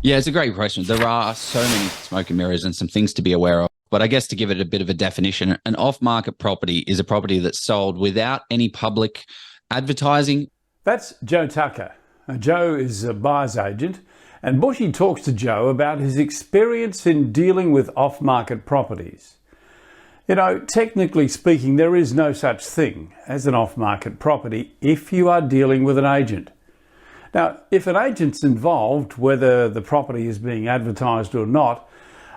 Yeah, it's a great question. There are so many smoke and mirrors and some things to be aware of. But I guess to give it a bit of a definition, an off-market property is a property that's sold without any public advertising. That's Joe Tucker. Joe is a buyer's agent, and Bushy talks to Joe about his experience in dealing with off-market properties. You know, technically speaking, there is no such thing as an off-market property if you are dealing with an agent. Now, if an agent's involved, whether the property is being advertised or not,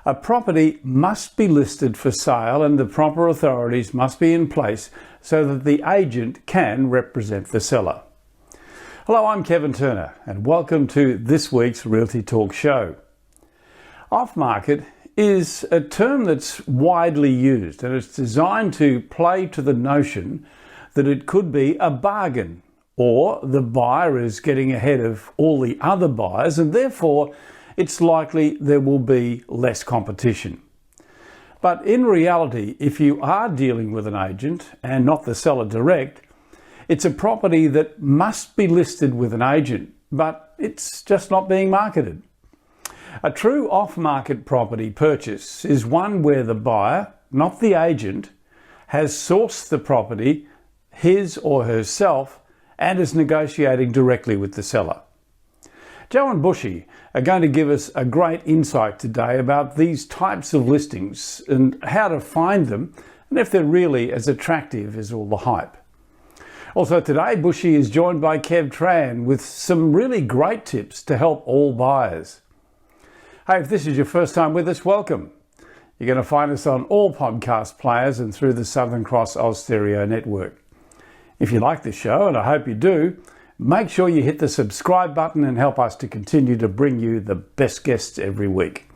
a property must be listed for sale and the proper authorities must be in place so that the agent can represent the seller. Hello, I'm Kevin Turner and welcome to this week's Realty Talk show. Off-market is a term that's widely used and it's designed to play to the notion that it could be a bargain, or the buyer is getting ahead of all the other buyers and therefore it's likely there will be less competition. But in reality, if you are dealing with an agent and not the seller direct, it's a property that must be listed with an agent, but it's just not being marketed. A true off-market property purchase is one where the buyer, not the agent, has sourced the property, his or herself, and is negotiating directly with the seller. Joe and Bushy are going to give us a great insight today about these types of listings and how to find them and if they're really as attractive as all the hype. Also today, Bushy is joined by Kev Tran with some really great tips to help all buyers. Hey, if this is your first time with us, welcome. You're going to find us on all podcast players and through the Southern Cross Austereo network. If you like this show, and I hope you do, make sure you hit the subscribe button and help us to continue to bring you the best guests every week.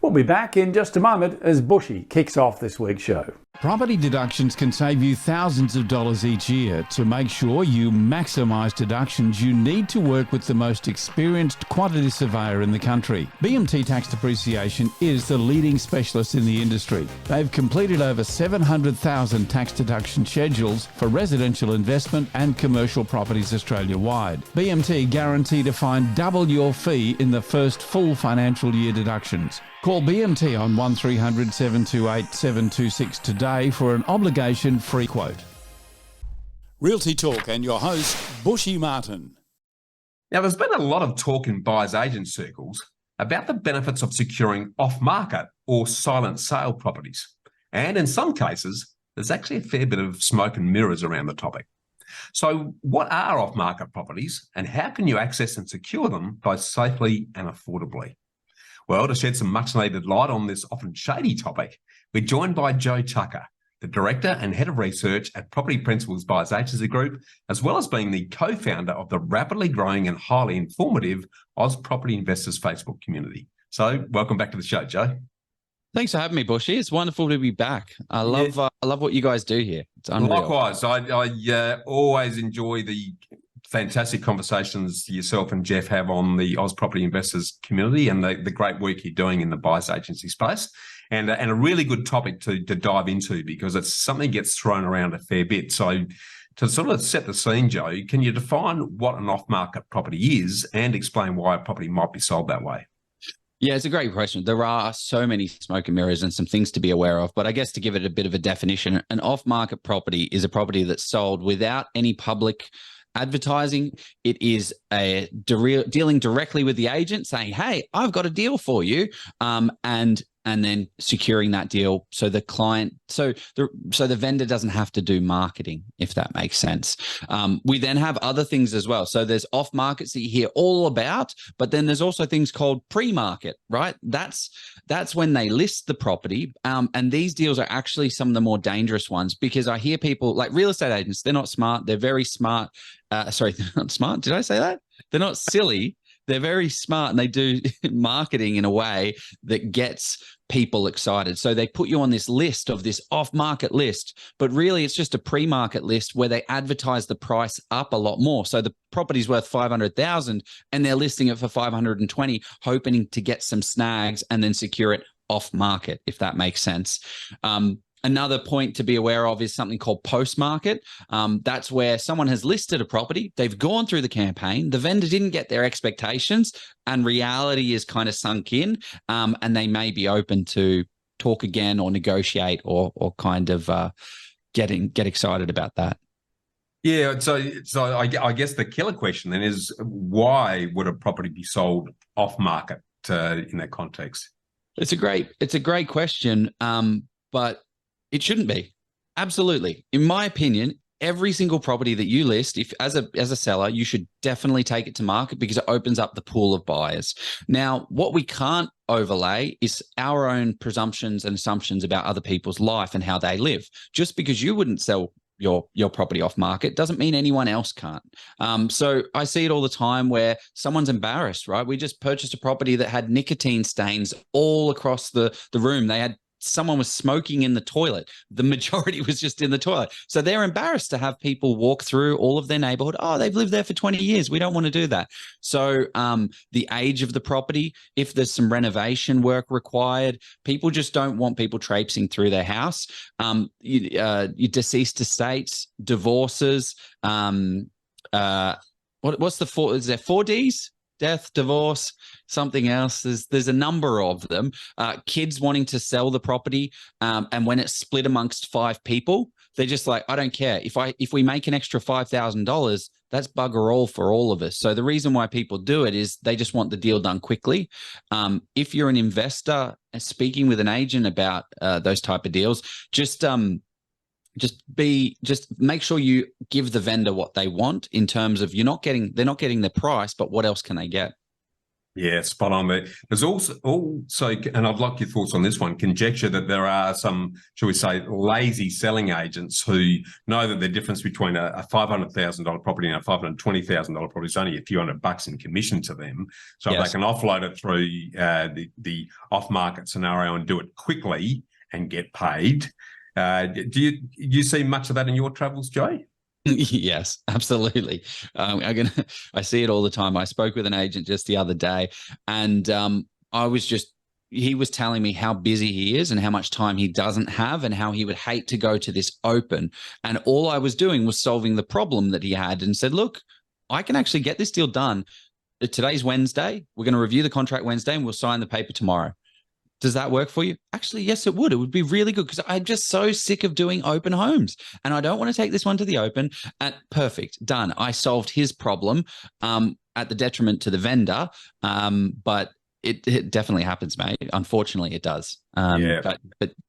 We'll be back in just a moment as Bushy kicks off this week's show. Property deductions can save you thousands of dollars each year. To make sure you maximise deductions, you need to work with the most experienced quantity surveyor in the country. BMT Tax Depreciation is the leading specialist in the industry. They've completed over 700,000 tax deduction schedules for residential investment and commercial properties Australia-wide. BMT guarantee to find double your fee in the first full financial year deductions. Call BMT on 1300 728 726 today for an obligation-free quote. Realty Talk and your host, Bushy Martin. Now, there's been a lot of talk in buyers agent circles about the benefits of securing off-market or silent sale properties. And in some cases, there's actually a fair bit of smoke and mirrors around the topic. So what are off-market properties and how can you access and secure them both safely and affordably? Well, to shed some much-needed light on this often shady topic, we're joined by Joe Tucker, the Director and Head of Research at Property Principles Buyers Agency Group, as well as being the co-founder of the rapidly growing and highly informative Oz Property Investors Facebook community. So welcome back to the show, Joe. Thanks for having me, Bushy. It's wonderful to be back. I love what you guys do here. It's unreal. Likewise, I always enjoy the fantastic conversations yourself and Jeff have on the Oz Property Investors community and the great work you're doing in the buyers agency space, and a really good topic to dive into because it's something that gets thrown around a fair bit. So to sort of set the scene, Joe, can you define what an off-market property is and explain why a property might be sold that way? Yeah, it's a great question. There are so many smoke and mirrors and some things to be aware of, but I guess to give it a bit of a definition, an off-market property is a property that's sold without any public advertising. It is dealing directly with the agent saying, hey, I've got a deal for you, and then securing that deal so the client, so the vendor doesn't have to do marketing, if that makes sense. We then have other things as well. So there's off markets that you hear all about, but then there's also things called pre-market, right? That's when they list the property. And these deals are actually some of the more dangerous ones because I hear people like real estate agents, they're not smart. They're very smart. Sorry, they're not smart. Did I say that? They're not silly. They're very smart and they do marketing in a way that gets people excited. So they put you on this list of this off-market list, but really it's just a pre-market list where they advertise the price up a lot more. So the property's worth 500,000 and they're listing it for 520, hoping to get some snags and then secure it off market, if that makes sense. Another point to be aware of is something called post-market. That's where someone has listed a property, they've gone through the campaign, the vendor didn't get their expectations, and reality is kind of sunk in, and they may be open to talk again or negotiate or kind of get excited about that. Yeah, so I guess the killer question then is, why would a property be sold off market in that context? It's a great question, but it shouldn't be. Absolutely, in my opinion, every single property that you list, if as a seller, you should definitely take it to market because it opens up the pool of buyers. Now, what we can't overlay is our own presumptions and assumptions about other people's life and how they live. Just because you wouldn't sell your property off market doesn't mean anyone else can't. So I see it all the time where someone's embarrassed, right? We just purchased a property that had nicotine stains all across the room. Someone was smoking in the toilet. The majority was just in the toilet. So they're embarrassed to have people walk through all of their neighborhood. Oh, they've lived there for 20 years. We don't want to do that. So the age of the property, if there's some renovation work required, people just don't want people traipsing through their house. Your deceased estates, divorces, what's the four? Is there 4Ds? Death, divorce, something else. There's a number of them. Kids wanting to sell the property, and when it's split amongst 5 people, they're just like, I don't care. If we make an extra $5,000, that's bugger all for all of us. So the reason why people do it is they just want the deal done quickly. If you're an investor and speaking with an agent about those type of deals, just make sure you give the vendor what they want in terms of they're not getting the price, but what else can they get? Yeah, spot on there. There's also, and I'd like your thoughts on this one, conjecture that there are some, shall we say, lazy selling agents who know that the difference between a $500,000 property and a $520,000 property is only a few $100 in commission to them. So yes, they can offload it through the off-market scenario and do it quickly and get paid. Do you see much of that in your travels, Joe? Yes, absolutely. I see it all the time. I spoke with an agent just the other day, and he was telling me how busy he is and how much time he doesn't have and how he would hate to go to this open. And all I was doing was solving the problem that he had and said, look, I can actually get this deal done. Today's Wednesday. We're going to review the contract Wednesday and we'll sign the paper tomorrow. Does that work for you? Actually, yes, it would. It would be really good because I'm just so sick of doing open homes and I don't want to take this one to the open. Perfect. Done. I solved his problem at the detriment to the vendor. But it definitely happens, mate. Unfortunately, it does. But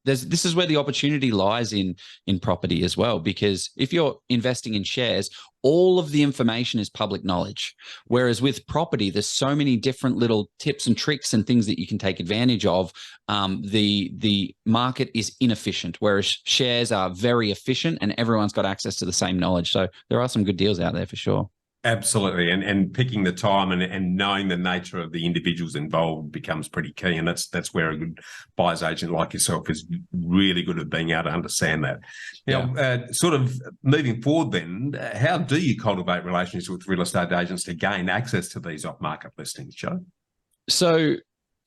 this is where the opportunity lies in property as well, because if you're investing in shares, all of the information is public knowledge. Whereas with property, there's so many different little tips and tricks and things that you can take advantage of. The market is inefficient, whereas shares are very efficient and everyone's got access to the same knowledge. So there are some good deals out there for sure. Absolutely. And picking the time and knowing the nature of the individuals involved becomes pretty key. And that's where a good buyer's agent like yourself is really good at being able to understand that. Now, sort of moving forward then, how do you cultivate relationships with real estate agents to gain access to these off-market listings, Joe? So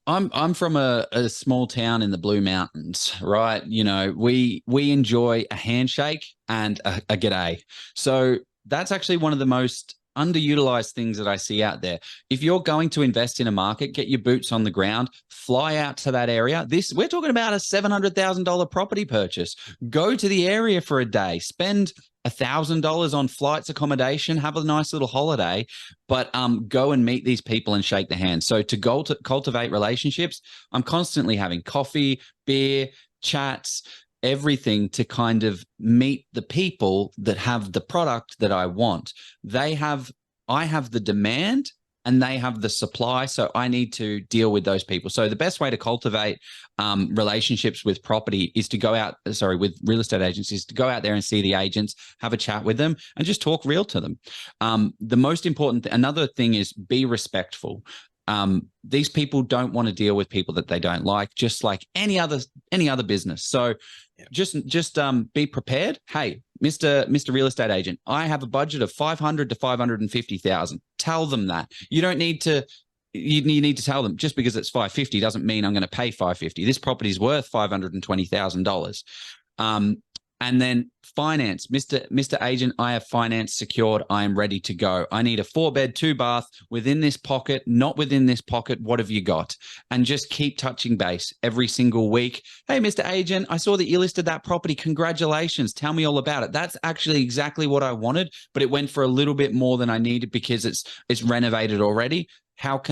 I'm from a small town in the Blue Mountains, right? You know, we enjoy a handshake and a g'day. So that's actually one of the most underutilized things that I see out there. If you're going to invest in a market, get your boots on the ground, fly out to that area. We're talking about a $700,000 property purchase. Go to the area for a day, spend $1,000 on flights, accommodation, have a nice little holiday, but go and meet these people and shake their hands. So to cultivate relationships, I'm constantly having coffee, beer, chats, everything to kind of meet the people that have the product that I want. I have the demand and they have the supply. So I need to deal with those people. So the best way to cultivate relationships with property is to go out, with real estate agents, is to go out there and see the agents, have a chat with them and just talk real to them. The most important, another thing is be respectful. These people don't want to deal with people that they don't like, just like any other business. So just be prepared. Hey, Mr. Real Estate Agent, I have a budget of $500,000 to $550,000. Tell them that. You don't need to. You need to tell them just because it's $550 doesn't mean I'm going to pay $550. This property is worth $520,000. And then finance, Mr. Agent, I have finance secured. I am ready to go. I need a 4-bed, 2-bath within this pocket, not within this pocket. What have you got? And just keep touching base every single week. Hey, Mr. Agent, I saw that you listed that property. Congratulations. Tell me all about it. That's actually exactly what I wanted, but it went for a little bit more than I needed because it's renovated already. Have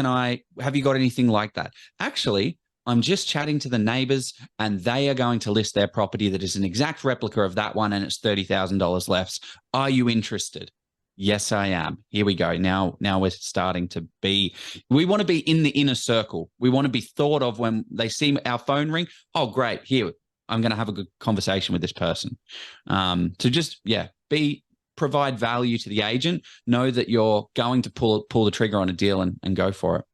you got anything like that? Actually, I'm just chatting to the neighbors and they are going to list their property that is an exact replica of that one and it's $30,000 less. Are you interested? Yes, I am. Here we go. Now we're starting to we want to be in the inner circle. We want to be thought of when they see our phone ring. Oh, great. Here, I'm going to have a good conversation with this person. To just, provide value to the agent. Know that you're going to pull the trigger on a deal and go for it.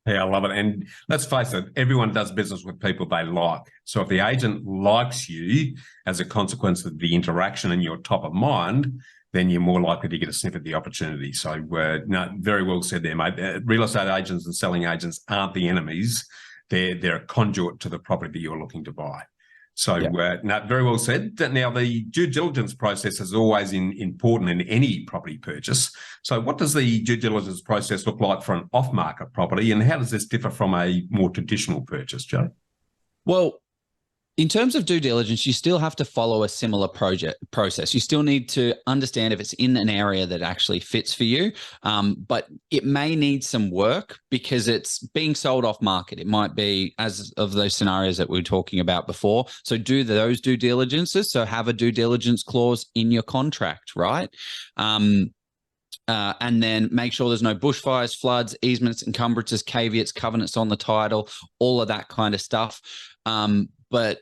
Yeah, I love it. And let's face it, everyone does business with people they like. So if the agent likes you as a consequence of the interaction and you're top of mind, then you're more likely to get a sniff at the opportunity. So no, very well said there, mate. Real estate agents and selling agents aren't the enemies. They're a conduit to the property that you're looking to buy. So no, very well said. Now, the due diligence process is always important in any property purchase. So what does the due diligence process look like for an off-market property, and how does this differ from a more traditional purchase, Joe? Well, in terms of due diligence, you still have to follow a similar process. You still need to understand if it's in an area that actually fits for you, but it may need some work because it's being sold off market. It might be as of those scenarios that we were talking about before. So do those due diligences. So have a due diligence clause in your contract, right? And then make sure there's no bushfires, floods, easements, encumbrances, caveats, covenants on the title, all of that kind of stuff. But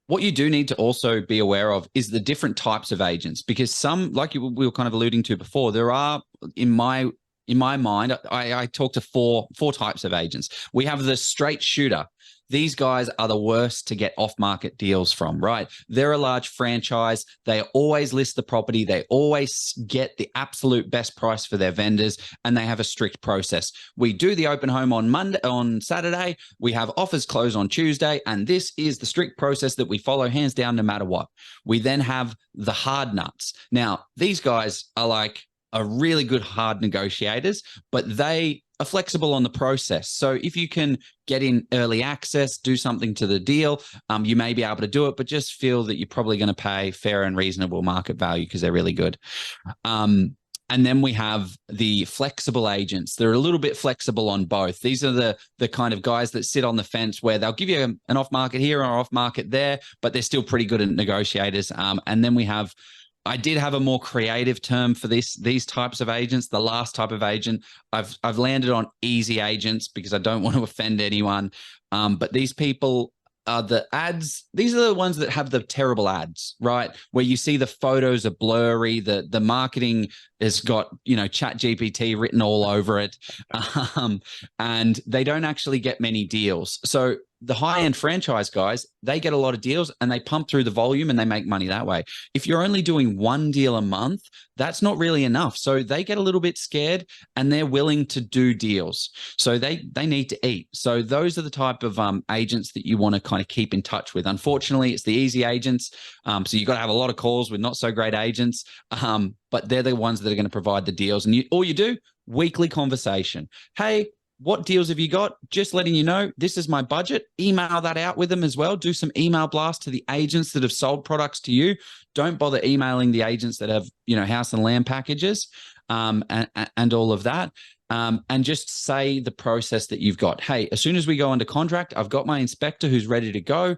what you do need to also be aware of is the different types of agents, because some, like we were kind of alluding to before, there are, in my mind, I talk to four types of agents. We have the straight shooter. These guys are the worst to get off-market deals from, right? They're a large franchise. They always list the property. They always get the absolute best price for their vendors, and they have a strict process. We do the open home on Saturday. We have offers close on Tuesday, and this is the strict process that we follow hands down no matter what. We then have the hard nuts. Now, these guys are really good hard negotiators, but they are flexible on the process. So if you can get in early access, do something to the deal, you may be able to do it, but just feel that you're probably going to pay fair and reasonable market value because they're really good. And then we have the flexible agents. They're a little bit flexible on both. These are the kind of guys that sit on the fence where they'll give you an off market here or off market there, but they're still pretty good at negotiators. And then I did have a more creative term for these types of agents. The last type of agent, I've landed on easy agents because I don't want to offend anyone. But these people are the ads. These are the ones that have the terrible ads, right? Where you see the photos are blurry, the marketing has got, Chat GPT written all over it. And they don't actually get many deals. So the high-end franchise guys, they get a lot of deals and they pump through the volume and they make money that way. If you're only doing one deal a month, that's not really enough. So they get a little bit scared and they're willing to do deals. So they need to eat. So those are the type of agents that you want to kind of keep in touch with. Unfortunately, it's the easy agents. So you've got to have a lot of calls with not so great agents, but they're the ones that are going to provide the deals. And all you do, weekly conversation. Hey, what deals have you got? Just letting you know, this is my budget. Email that out with them as well. Do some email blasts to the agents that have sold products to you. Don't bother emailing the agents that have, house and land packages and all of that. And just say the process that you've got. Hey, as soon as we go under contract, I've got my inspector who's ready to go.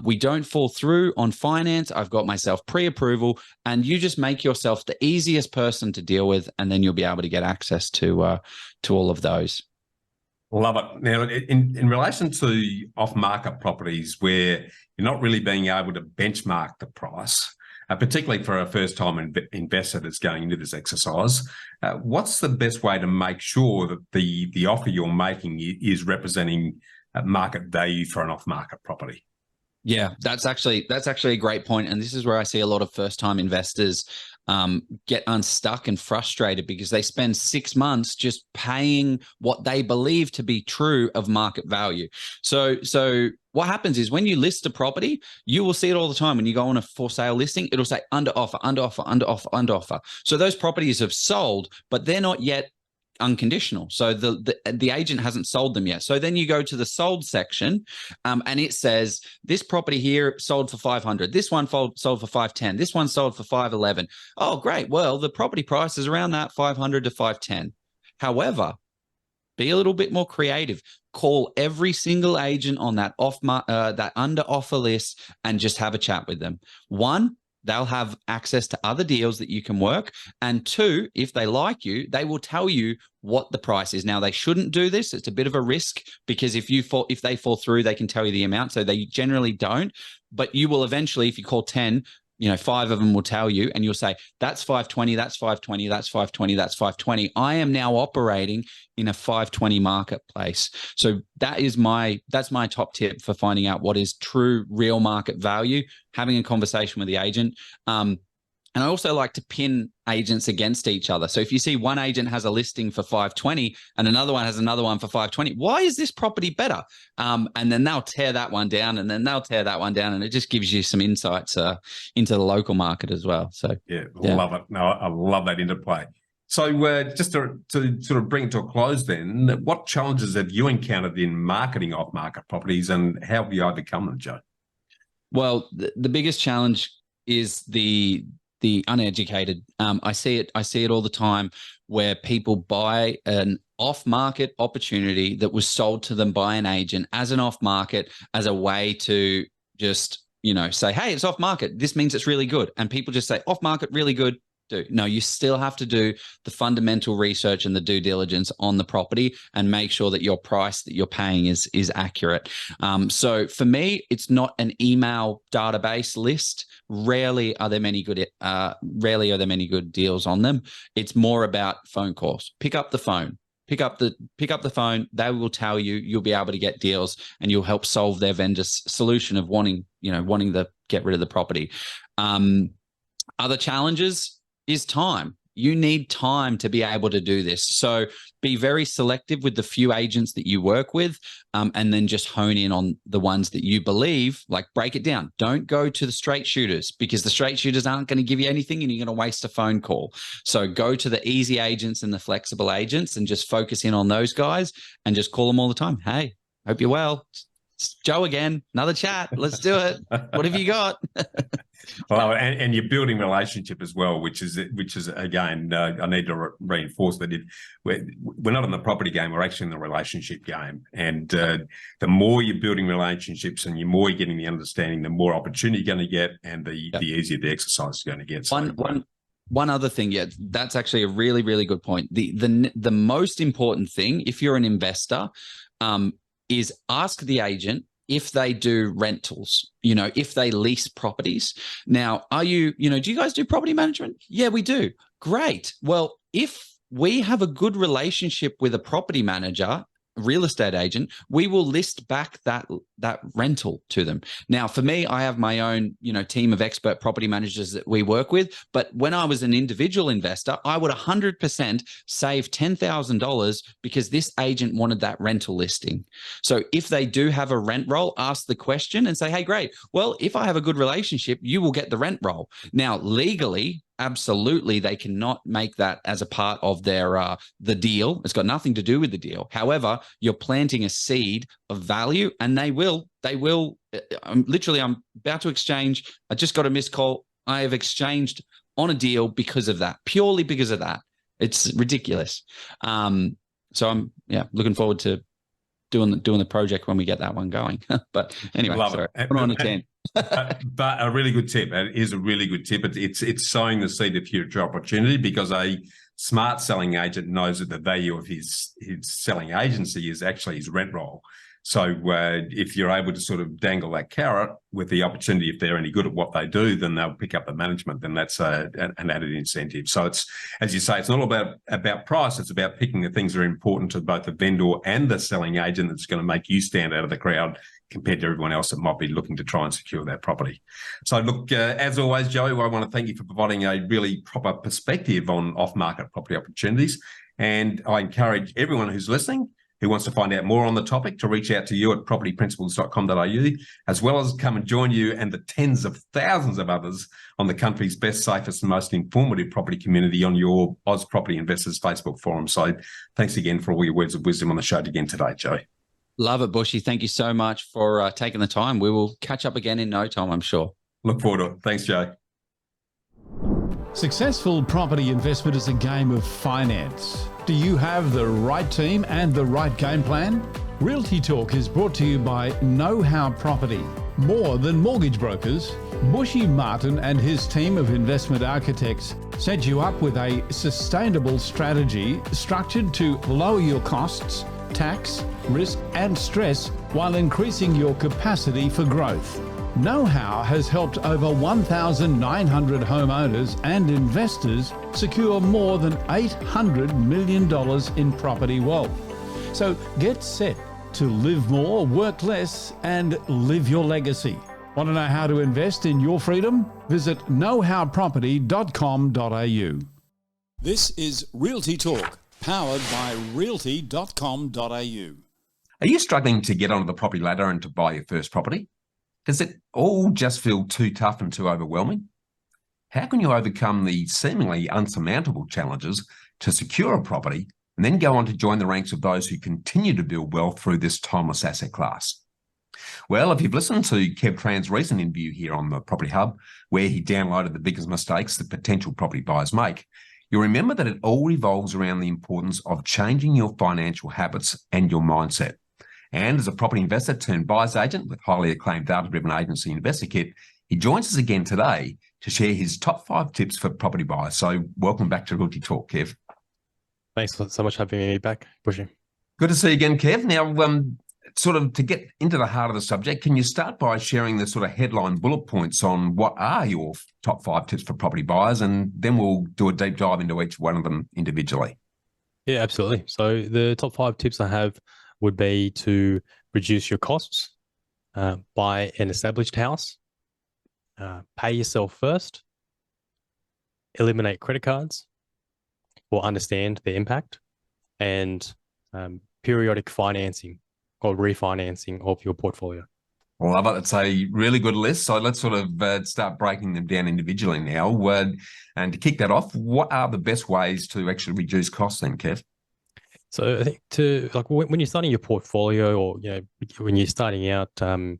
We don't fall through on finance. I've got myself pre-approval, and you just make yourself the easiest person to deal with, and then you'll be able to get access to all of those. Love it. Now, in relation to off-market properties where you're not really being able to benchmark the price, particularly for a first-time investor that's going into this exercise, what's the best way to make sure that the offer you're making is representing market value for an off-market property? Yeah, that's actually a great point. And this is where I see a lot of first-time investors get unstuck and frustrated because they spend 6 months just paying what they believe to be true of market value. So what happens is when you list a property, you will see it all the time. When you go on a for sale listing, it'll say under offer, under offer, under offer, under offer. So those properties have sold, but they're not yet unconditional. So the agent hasn't sold them yet. So then you go to the sold section, and it says this property here sold for 500. This one sold for 510. This one sold for 511. Oh, great. Well, the property price is around that 500 to 510. However, be a little bit more creative. Call every single agent on that that under offer list and just have a chat with them. One, they'll have access to other deals that you can work. And two, if they like you, they will tell you what the price is. Now, they shouldn't do this. It's a bit of a risk because if they fall through, they can tell you the amount. So they generally don't. But you will eventually, if you call 10, 5 of them will tell you, and you'll say, that's 520, that's 520, that's 520, that's 520. I am now operating in a 520 marketplace. So that's my top tip for finding out what is true, real market value, having a conversation with the agent. And I also like to pin agents against each other. So if you see one agent has a listing for 520 and another one has another one for 520, why is this property better? And then they'll tear that one down, and then they'll tear that one down, and it just gives you some insights into the local market as well. So yeah, love it. No, I love that interplay. So just to sort of bring it to a close then, what challenges have you encountered in marketing off-market properties, and how have you overcome them, Joe? Well, the biggest challenge is the uneducated. I see it all the time where people buy an off-market opportunity that was sold to them by an agent as an off-market, as a way to just, say, hey, it's off-market. This means it's really good. And people just say off-market, really good. No, you still have to do the fundamental research and the due diligence on the property and make sure that your price that you're paying is accurate. So for me, it's not an email database list. Rarely are there many good deals on them. It's more about phone calls. Pick up the phone. Pick up the phone. They will tell you. You'll be able to get deals, and you'll help solve their vendor's solution of wanting to get rid of the property. Other challenges is time. You need time to be able to do this. So be very selective with the few agents that you work with, and then just hone in on the ones that you believe, like break it down. Don't go to the straight shooters, because the straight shooters aren't going to give you anything and you're going to waste a phone call. So go to the easy agents and the flexible agents and just focus in on those guys and just call them all the time. Hey, hope you're well. It's Joe again, another chat. Let's do it. What have you got? Well, and you're building relationship as well, which is again, I need to reinforce that we're not in the property game, we're actually in the relationship game. And the more you're building relationships and the more you're getting the understanding, the more opportunity you're going to get, and the easier the exercise is going to get. So, one other thing, that's actually a really, really good point. The most important thing, if you're an investor, is ask the agent if they do rentals, if they lease properties. Now, do you guys do property management? Yeah, we do. Great. Well, if we have a good relationship with a property manager, real estate agent, we will list back that rental to them. Now, for me, I have my own, team of expert property managers that we work with. But when I was an individual investor, I would 100% save $10,000 because this agent wanted that rental listing. So if they do have a rent roll, ask the question and say, hey, great. Well, if I have a good relationship, you will get the rent roll. Now, legally, absolutely, they cannot make that as a part of their the deal. It's got nothing to do with the deal. However, you're planting a seed of value, and they will. I'm about to exchange. I just got a missed call. I have exchanged on a deal because of that, purely because of that. It's ridiculous. So I'm looking forward to doing the project when we get that one going. But anyway, sorry. Put on a 10. But a really good tip. It is a really good tip. It's sowing the seed of future opportunity, because a smart selling agent knows that the value of his selling agency is actually his rent roll. So if you're able to sort of dangle that carrot with the opportunity, if they're any good at what they do, then they'll pick up the management. Then that's an added incentive. So it's, as you say, it's not all about price. It's about picking the things that are important to both the vendor and the selling agent that's going to make you stand out of the crowd compared to everyone else that might be looking to try and secure that property. So look, as always, Joey, I want to thank you for providing a really proper perspective on off-market property opportunities. And I encourage everyone who's listening who wants to find out more on the topic to reach out to you at propertyprinciples.com.au, as well as come and join you and the tens of thousands of others on the country's best, safest and most informative property community on your Oz Property Investors Facebook forum. So thanks again for all your words of wisdom on the show again today, Joey. Love it, Bushy. Thank you so much for taking the time. We will catch up again in no time, I'm sure. Look forward to it. Thanks, Joe. Successful property investment is a game of finance. Do you have the right team and the right game plan? Realty Talk is brought to you by Know How Property. More than mortgage brokers, Bushy Martin and his team of investment architects set you up with a sustainable strategy structured to lower your costs, tax, risk and stress while increasing your capacity for growth. Know How has helped over 1,900 homeowners and investors secure more than $800 million in property wealth. So get set to live more, work less, and live your legacy. Want to know how to invest in your freedom? Visit knowhowproperty.com.au. This is Realty Talk, powered by realty.com.au. Are you struggling to get onto the property ladder and to buy your first property? Does it all just feel too tough and too overwhelming? How can you overcome the seemingly unsurmountable challenges to secure a property and then go on to join the ranks of those who continue to build wealth through this timeless asset class? Well, if you've listened to Kev Tran's recent interview here on the Property Hub, where he downloaded the biggest mistakes that potential property buyers make, you'll remember that it all revolves around the importance of changing your financial habits and your mindset. And as a property investor turned buyer's agent with highly acclaimed data-driven agency InvestorKit, he joins us again today to share his top 5 tips for property buyers. So welcome back to Realty Talk, Kev. Thanks so much for having me back, Bushy. Good to see you again, Kev. Now, sort of to get into the heart of the subject, can you start by sharing the sort of headline bullet points on what are your top 5 tips for property buyers, and then we'll do a deep dive into each one of them individually. Yeah, absolutely. So the top 5 tips I have would be to reduce your costs, buy an established house, pay yourself first, eliminate credit cards or understand the impact, and periodic financing or refinancing of your portfolio. I love it. It's a really good list. So let's sort of start breaking them down individually now. And to kick that off, what are the best ways to actually reduce costs then, Kev? So I think when you're starting your portfolio, or when you're starting out, buying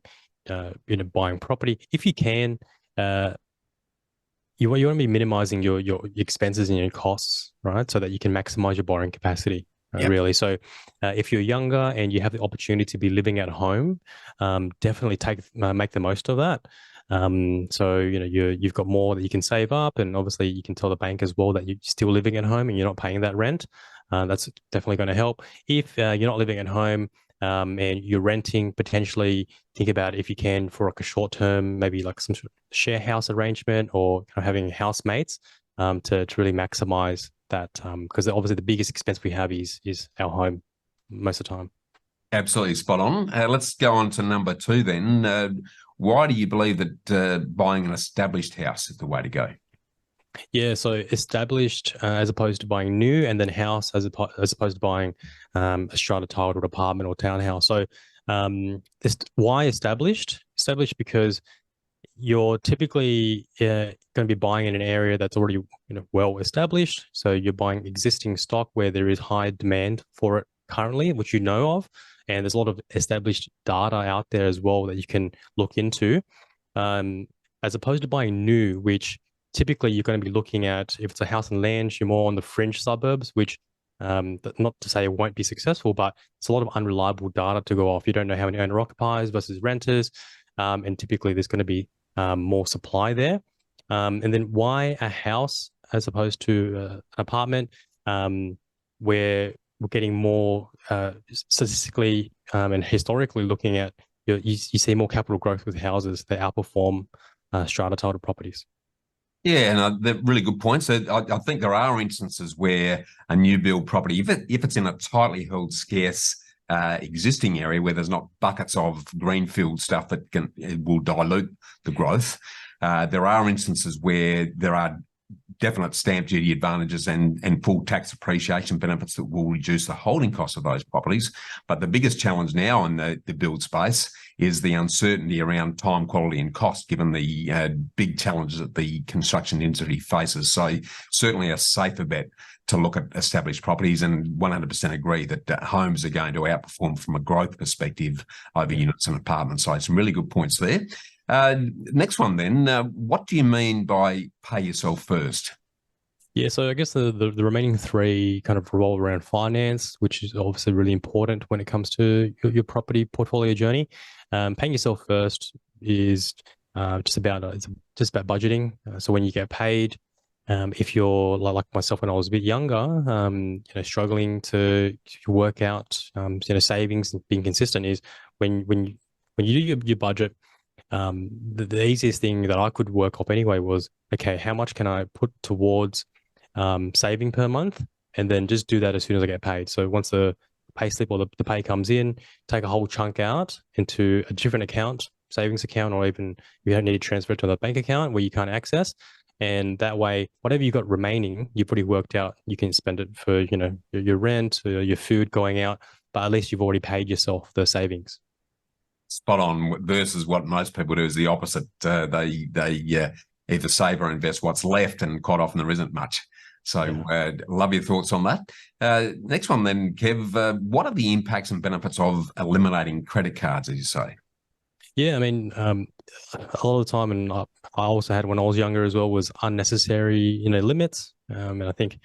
property, if you can, you want to be minimizing your expenses and your costs, right? So that you can maximize your borrowing capacity. Really. So if you're younger and you have the opportunity to be living at home, definitely make the most of that. So, you've got more that you can save up, and obviously you can tell the bank as well that you're still living at home and you're not paying that rent. That's definitely going to help. If you're not living at home and you're renting, potentially think about if you can for like a short term, maybe like some sort of share house arrangement, or having housemates to really maximize that, because obviously the biggest expense we have is our home most of the time. Absolutely spot on. Let's go on to number 2 then. Why do you believe that buying an established house is the way to go? Yeah, so established as opposed to buying new, and then house as opposed to buying a strata tiled or apartment or townhouse. So why established? Established because you're typically going to be buying in an area that's already well established. So you're buying existing stock where there is high demand for it currently, which you know of, and there's a lot of established data out there as well that you can look into, as opposed to buying new, which typically you're going to be looking at, if it's a house and land, you're more on the fringe suburbs, which not to say it won't be successful, but it's a lot of unreliable data to go off. You don't know how many owner occupiers versus renters, and typically there's going to be more supply there. And then why a house as opposed to an apartment, where we're getting more statistically and historically looking at, you see more capital growth with houses that outperform strata titled properties. Yeah, and they're really good points. So I think there are instances where a new build property, if it's in a tightly held, scarce existing area where there's not buckets of greenfield stuff that will dilute the growth, there are instances where there are definite stamp duty advantages and full tax appreciation benefits that will reduce the holding cost of those properties. But the biggest challenge now in the build space is the uncertainty around time, quality and cost, given the big challenges that the construction industry faces. So certainly a safer bet to look at established properties, and 100% agree that homes are going to outperform from a growth perspective over units and apartments. So some really good points there. Next one then, what do you mean by pay yourself first? Yeah, so I guess the remaining three kind of revolve around finance, which is obviously really important when it comes to your property portfolio journey. Paying yourself first is just about budgeting. So when you get paid, if you're like myself when I was a bit younger, struggling to work out savings and being consistent, is when you do your budget. The easiest thing that I could work up anyway was, okay, how much can I put towards saving per month, and then just do that as soon as I get paid. So once the pay slip or the pay comes in, take a whole chunk out into a different account, savings account, or even you don't need to transfer it to the bank account where you can't access. And that way, whatever you've got remaining, you've already worked out, you can spend it for, your rent, your food going out, but at least you've already paid yourself the savings. Spot on, versus what most people do is the opposite. They either save or invest what's left, and quite often there isn't much. So love your thoughts on that. Next one then, Kev, what are the impacts and benefits of eliminating credit cards, as you say? Yeah, I mean, a lot of the time, and I also had when I was younger as well, was unnecessary, limits. And I think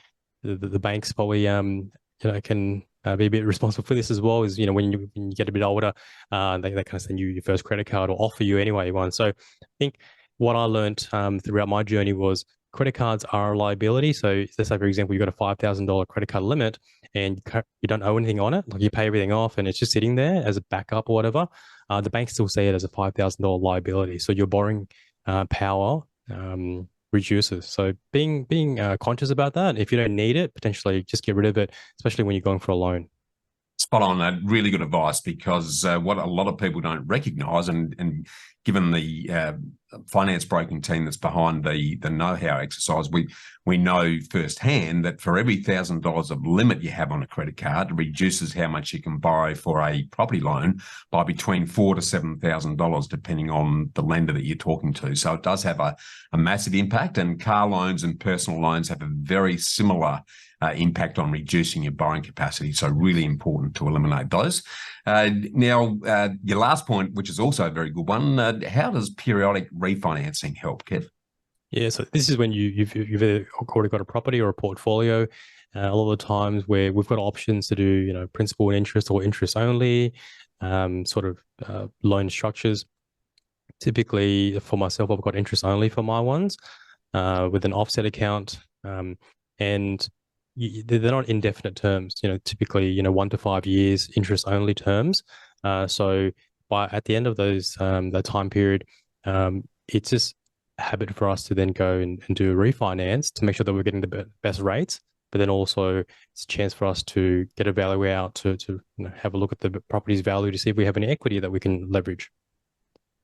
the banks probably, can be a bit responsible for this as well. Is when you get a bit older, they kind of send you your first credit card, or offer you anyway one. So I think what I learned throughout my journey was credit cards are a liability. So let's say, for example, you've got a $5,000 credit card limit and you don't owe anything on it. Like, you pay everything off and it's just sitting there as a backup or whatever. The banks still see it as a $5,000 liability. So your borrowing power reduces. So being conscious about that. If you don't need it, potentially just get rid of it, especially when you're going for a loan. Spot on. That really good advice, because what a lot of people don't recognise, and given the finance broking team that's behind the know-how exercise, we know firsthand that for every $1,000 of limit you have on a credit card, it reduces how much you can borrow for a property loan by between $4,000 to $7,000, depending on the lender that you're talking to. So it does have a massive impact, and car loans and personal loans have a very similar impact on reducing your borrowing capacity. So really important to eliminate those. Now, your last point, which is also a very good one, how does periodic refinancing help, Kev? Yeah, so this is when you've either already got a property or a portfolio. A lot of the times where we've got options to do, principal and interest or interest only, loan structures. Typically, for myself, I've got interest only for my ones, with an offset account, and they're not indefinite terms. Typically, 1 to 5 years interest only terms. So at the end of those that time period, it's just a habit for us to then go and do a refinance to make sure that we're getting the best rates. But then also it's a chance for us to get a value out to have a look at the property's value to see if we have any equity that we can leverage.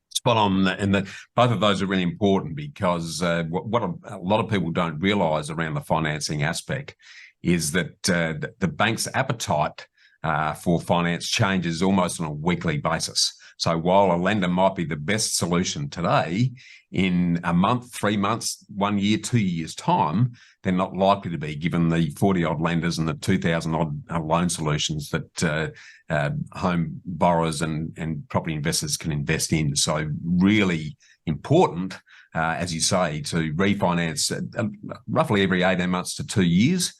Spot on, and both of those are really important, because what a lot of people don't realise around the financing aspect is that the bank's appetite for finance changes almost on a weekly basis. So while a lender might be the best solution today, in a month, 3 months, 1 year, 2 years' time, they're not likely to be, given the 40-odd lenders and the 2,000-odd loan solutions that home borrowers and property investors can invest in. So really important, as you say, to refinance roughly every 18 months to 2 years.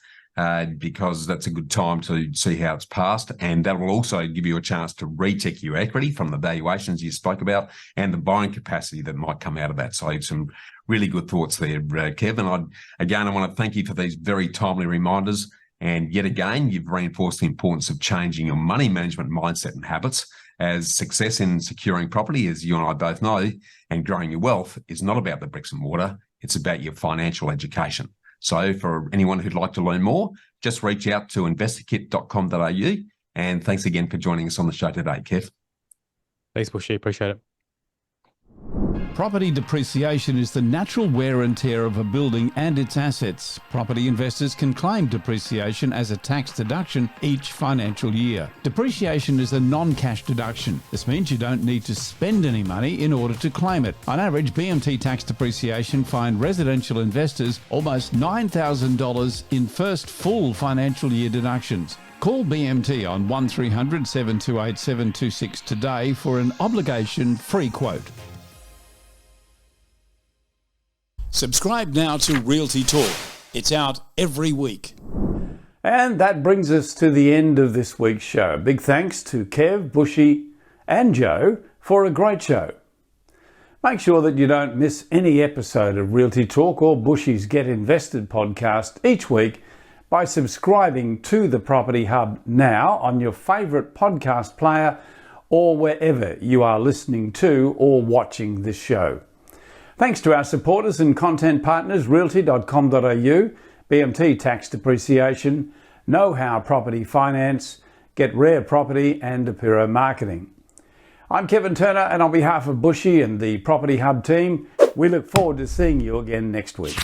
Because that's a good time to see how it's passed, and that will also give you a chance to recheck your equity from the valuations you spoke about and the borrowing capacity that might come out of that. So some really good thoughts there, Kev. And I want to thank you for these very timely reminders. And yet again, you've reinforced the importance of changing your money management mindset and habits, as success in securing property, as you and I both know, and growing your wealth is not about the bricks and mortar. It's about your financial education. So for anyone who'd like to learn more, just reach out to investorkit.com.au. And thanks again for joining us on the show today, Kev. Thanks, Bushy. Appreciate it. Property depreciation is the natural wear and tear of a building and its assets. Property investors can claim depreciation as a tax deduction each financial year. Depreciation is a non-cash deduction. This means you don't need to spend any money in order to claim it. On average, BMT tax depreciation fined residential investors almost $9,000 in first full financial year deductions. Call BMT on 1300 728 726 today for an obligation-free quote. Subscribe now to Realty Talk. It's out every week. And that brings us to the end of this week's show. Big thanks to Kev, Bushy and Joe for a great show. Make sure that you don't miss any episode of Realty Talk or Bushy's Get Invested podcast each week by subscribing to the Property Hub now on your favourite podcast player or wherever you are listening to or watching this show. Thanks to our supporters and content partners, realty.com.au, BMT Tax Depreciation, Know How Property Finance, Get Rare Property and Apiro Marketing. I'm Kevin Turner, and on behalf of Bushy and the Property Hub team, we look forward to seeing you again next week.